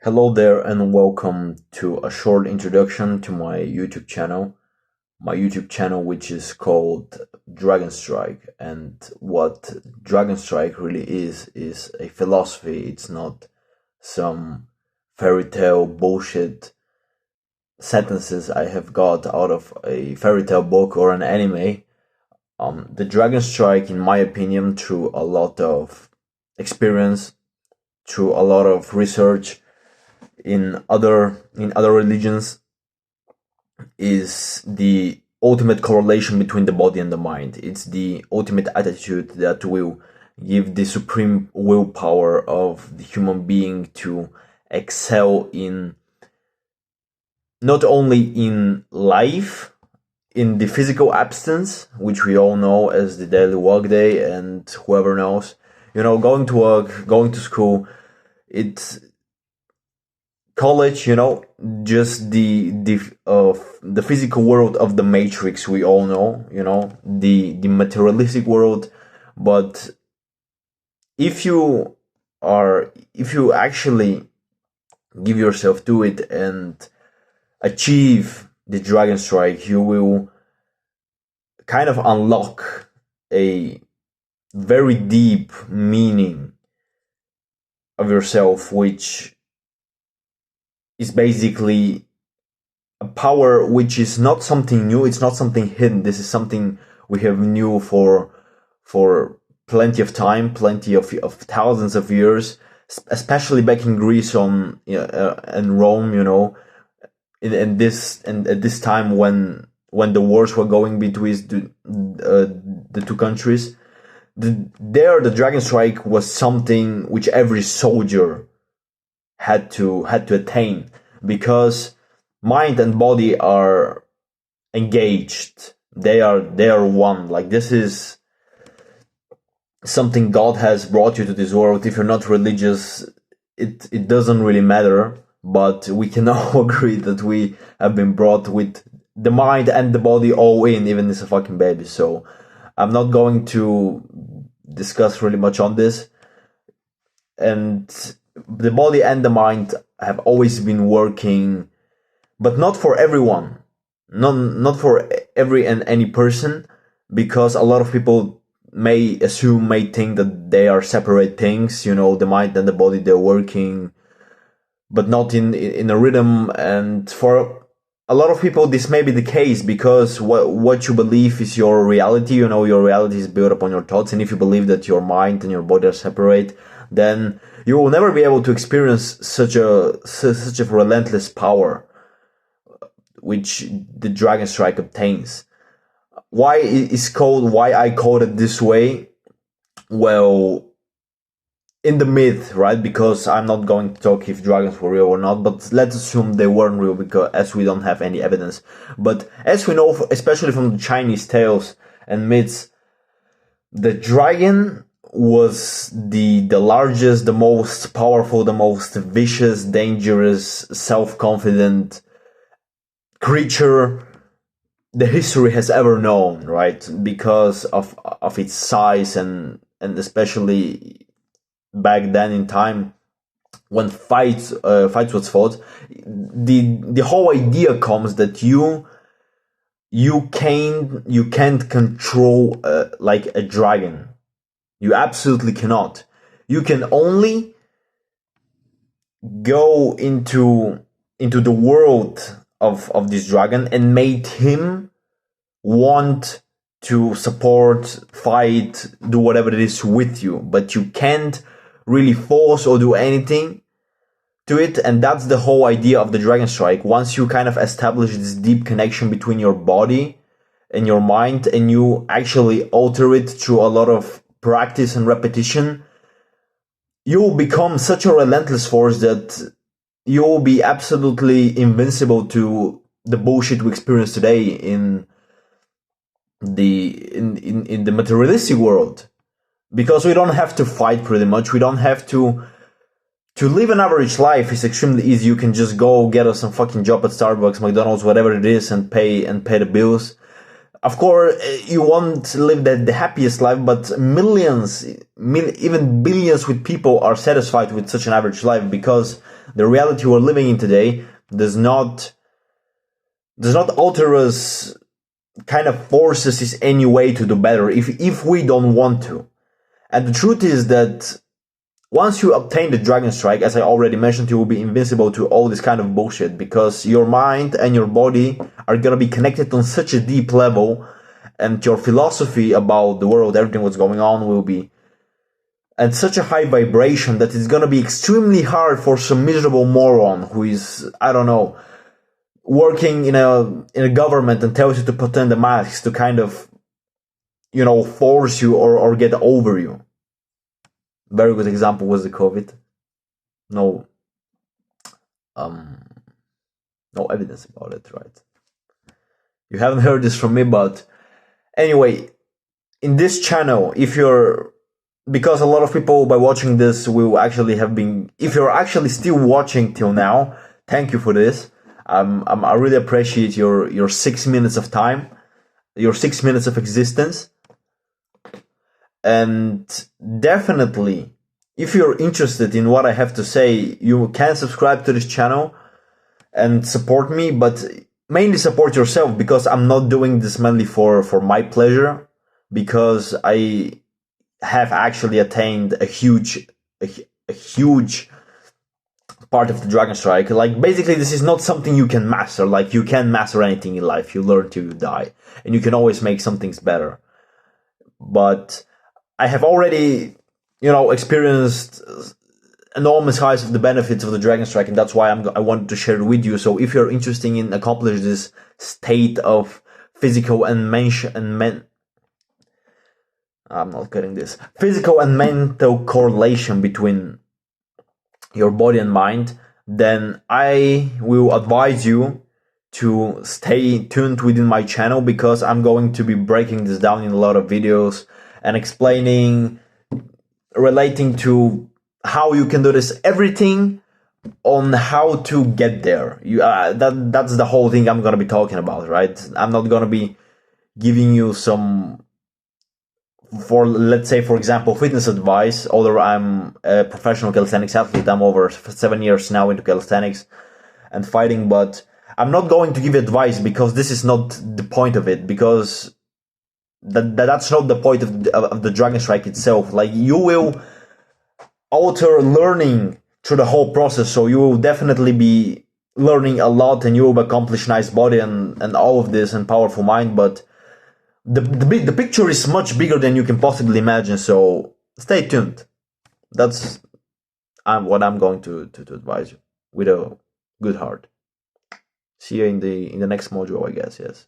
Hello there and welcome to a short introduction to my YouTube channel. My YouTube channel which is called Dragon Strike, and what Dragon Strike really is a philosophy. It's not some fairy tale bullshit sentences I have got out of a fairy tale book or an anime. The Dragon Strike, in my opinion, through a lot of experience, through a lot of research in other religions, is the ultimate correlation between the body and the mind. It's the ultimate attitude that will give the supreme willpower of the human being to excel in not only in life, in the physical absence, which we all know as the daily workday, and whoever knows, going to work, going to school, it's college, just the physical world of the matrix. We all know, the materialistic world. But if you actually give yourself to it and achieve the Dragon Strike, you will kind of unlock a very deep meaning of yourself, which is basically a power which is not something new, it's not something hidden. This is something we have knew for plenty of time, plenty of thousands of years, especially back in Greece and Rome, at this time when the wars were going between the two countries. The Dragon Strike was something which every soldier had to attain, because mind and body are engaged. They are one. Like, this is something God has brought you to this world. If you're not religious, it doesn't really matter, but we can all agree that we have been brought with the mind and the body all in, even as a fucking baby. So I'm not going to discuss really much on this. And the body and the mind have always been working, but not for everyone, not for every and any person, because a lot of people may think that they are separate things. The mind and the body, they're working, but not in a rhythm. And for a lot of people, this may be the case, because what you believe is your reality. Your reality is built upon your thoughts, and if you believe that your mind and your body are separate, then you will never be able to experience such a relentless power which the Dragon Strike obtains. Why I called it this way? Well, in the myth, right? Because I'm not going to talk if dragons were real or not, but let's assume they weren't real, because as we don't have any evidence. But as we know, especially from the Chinese tales and myths, the dragon was the largest, the most powerful, the most vicious, dangerous, self-confident creature the history has ever known, right? Because of its size, and especially back then in time when fights was fought, the whole idea comes that you can't control like a dragon. You absolutely cannot. You can only go into the world of this dragon and make him want to support, fight, do whatever it is with you, but you can't really force or do anything to it. And that's the whole idea of the Dragon Strike. Once you kind of establish this deep connection between your body and your mind, and you actually alter it through a lot of practice and repetition, you will become such a relentless force that you will be absolutely invincible to the bullshit we experience today in the materialistic world. Because we don't have to fight, pretty much. We don't have to live an average life. Is extremely easy. You can just go get us some fucking job at Starbucks, McDonald's, whatever it is, and pay the bills. of course, you won't live the happiest life, but millions, even billions with people are satisfied with such an average life, because the reality we're living in today does not alter us, kind of forces us any way to do better if we don't want to. And the truth is that once you obtain the Dragon Strike, as I already mentioned, you will be invincible to all this kind of bullshit, because your mind and your body are gonna be connected on such a deep level, and your philosophy about the world, everything what's going on, will be at such a high vibration that it's gonna be extremely hard for some miserable moron who is, I don't know, working in a government and tells you to put on the masks to kind of, force you or get over you. Very good example was the COVID. No evidence about it, right? You haven't heard this from me, but anyway, in this channel, because a lot of people by watching this will actually have been, if you're actually still watching till now, thank you for this. I really appreciate your 6 minutes of time, your 6 minutes of existence. And definitely, if you're interested in what I have to say, you can subscribe to this channel and support me, but mainly support yourself, because I'm not doing this mainly for my pleasure, because I have actually attained a huge part of the Dragon Strike. Like, basically, this is not something you can master. Like, you can master anything in life. You learn till you die, and you can always make some things better. But I have already, experienced enormous highs of the benefits of the Dragon Strike, and that's why I wanted to share it with you. So if you're interested in accomplish this state of physical and physical and mental correlation between your body and mind, then I will advise you to stay tuned within my channel, because I'm going to be breaking this down in a lot of videos and explaining, relating to how you can do this, everything on how to get there. That's the whole thing I'm gonna be talking about, right? I'm not gonna be giving you let's say, for example, fitness advice. Although I'm a professional calisthenics athlete, I'm over 7 years now into calisthenics and fighting, but I'm not going to give advice, because this is not the point of it, because that's not the point of the Dragon Strike itself. Like, you will alter learning through the whole process, so you will definitely be learning a lot, and you will accomplish nice body and all of this, and powerful mind, but the picture is much bigger than you can possibly imagine, so stay tuned. That's what I'm going to advise you with a good heart. See you in the next module, I guess. Yes.